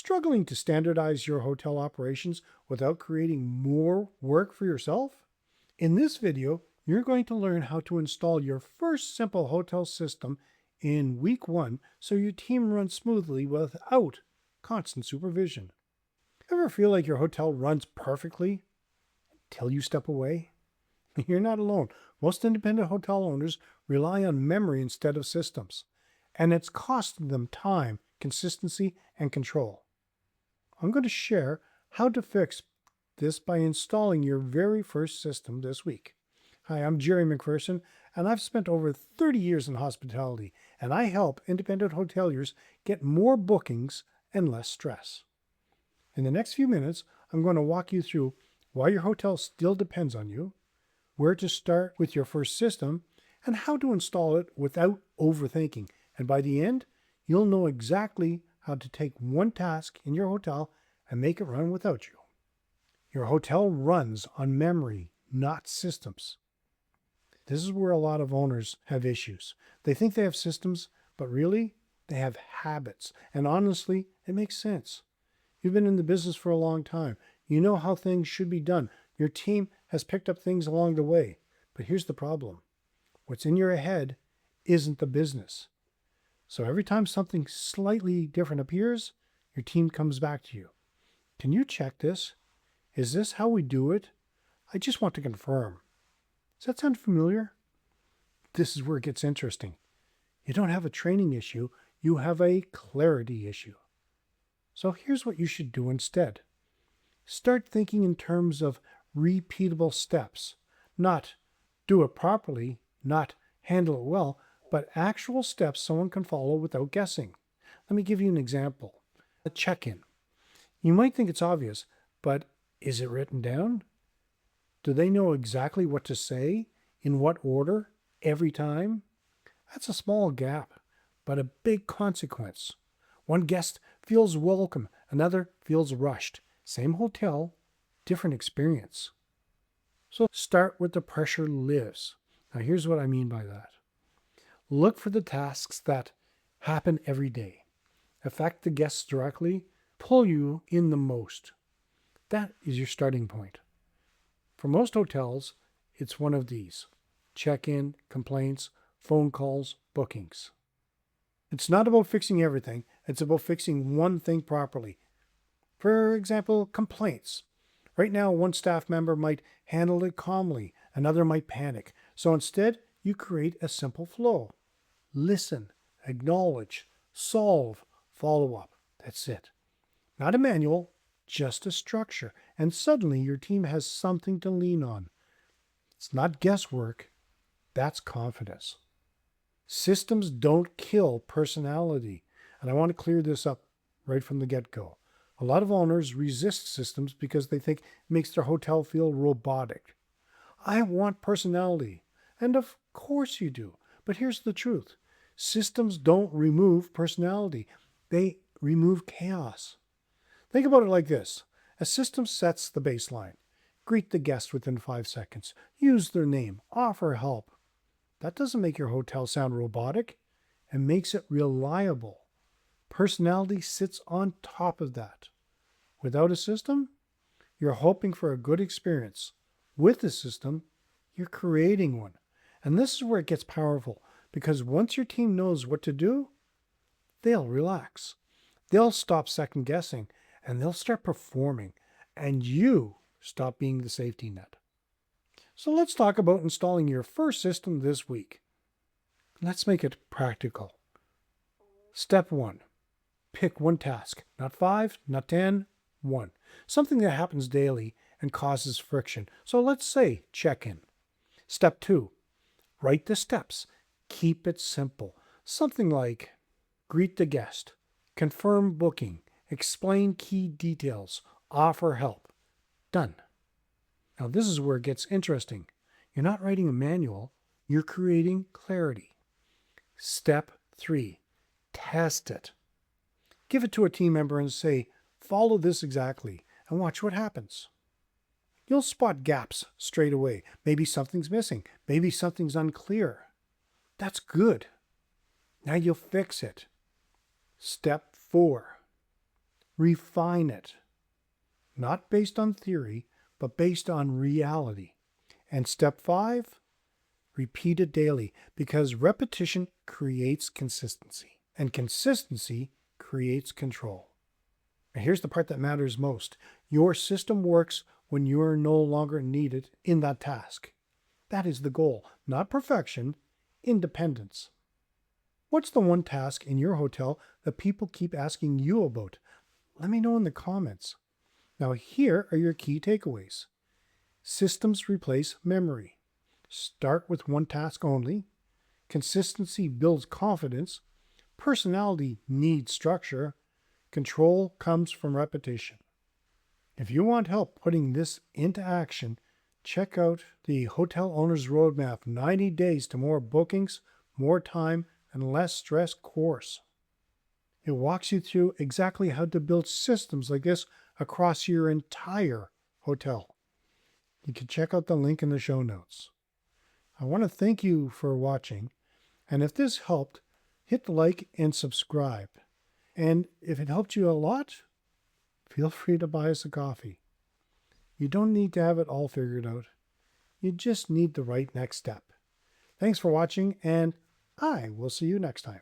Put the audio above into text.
Struggling to standardize your hotel operations without creating more work for yourself? In this video, you're going to learn how to install your first simple hotel system in week 1 so your team runs smoothly without constant supervision. Ever feel like your hotel runs perfectly until you step away? You're not alone. Most independent hotel owners rely on memory instead of systems, and it's costing them time, consistency, and control. I'm going to share how to fix this by installing your very first system this week. Hi, I'm Jerry McPherson, and I've spent over 30 years in hospitality, and I help independent hoteliers get more bookings and less stress. In the next few minutes, I'm going to walk you through why your hotel still depends on you, where to start with your first system, and how to install it without overthinking. And by the end, you'll know exactly how to take one task in your hotel and make it run without you. Your hotel runs on memory, not systems. This is where a lot of owners have issues. They think they have systems, but really, they have habits. And honestly, it makes sense. You've been in the business for a long time. You know how things should be done. Your team has picked up things along the way. But here's the problem. What's in your head isn't the business. So every time something slightly different appears, your team comes back to you. Can you check this? Is this how we do it? I just want to confirm. Does that sound familiar? This is where it gets interesting. You don't have a training issue, you have a clarity issue. So here's what you should do instead. Start thinking in terms of repeatable steps. Not do it properly, not handle it well, but actual steps someone can follow without guessing. Let me give you an example. A check-in. You might think it's obvious, but is it written down? Do they know exactly what to say, in what order, every time? That's a small gap, but a big consequence. One guest feels welcome, another feels rushed. Same hotel, different experience. So start where the pressure lives. Now here's what I mean by that. Look for the tasks that happen every day, affect the guests directly, pull you in the most. That is your starting point. For most hotels, it's one of these: check-in, complaints, phone calls, bookings. It's not about fixing everything, it's about fixing one thing properly. For example, complaints. Right now, one staff member might handle it calmly, another might panic. So instead, you create a simple flow. Listen, acknowledge, solve, follow up. That's it. Not a manual, just a structure. And suddenly your team has something to lean on. It's not guesswork, that's confidence. Systems don't kill personality. And I want to clear this up right from the get-go. A lot of owners resist systems because they think it makes their hotel feel robotic. I want personality. And of course you do. But here's the truth. Systems don't remove personality. They remove chaos. Think about it like this. A system sets the baseline. Greet the guest within 5 seconds. Use their name. Offer help. That doesn't make your hotel sound robotic. It makes it reliable. Personality sits on top of that. Without a system, you're hoping for a good experience. With a system, you're creating one. And this is where it gets powerful, because once your team knows what to do, they'll relax. They'll stop second guessing, and they'll start performing. And you stop being the safety net. So let's talk about installing your first system this week. Let's make it practical. Step 1. Pick one task. Not 5, not 10, 1. Something that happens daily and causes friction. So let's say check-in. Step 2. Write the steps. Keep it simple. Something like greet the guest, confirm booking, explain key details, offer help. Done. Now this is where it gets interesting. You're not writing a manual, you're creating clarity. Step 3. Test it. Give it to a team member and say, follow this exactly, and watch what happens. You'll spot gaps straight away. Maybe something's missing. Maybe something's unclear. That's good. Now you'll fix it. Step 4. refine it, not based on theory, but based on reality. And step 5, repeat it daily, because repetition creates consistency, and consistency creates control. And here's the part that matters most. Your system works when you are no longer needed in that task. That is the goal, not perfection, independence. What's the one task in your hotel that people keep asking you about? Let me know in the comments. Now, here are your key takeaways. Systems replace memory. Start with one task only. Consistency builds confidence. Personality needs structure. Control comes from repetition. If you want help putting this into action, check out the Hotel Owner's Roadmap 90 Days to More Bookings, More Time, and Less Stress course. It walks you through exactly how to build systems like this across your entire hotel. You can check out the link in the show notes. I want to thank you for watching, and if this helped, hit like and subscribe. And if it helped you a lot, feel free to buy us a coffee. You don't need to have it all figured out. You just need the right next step. Thanks for watching, and I will see you next time.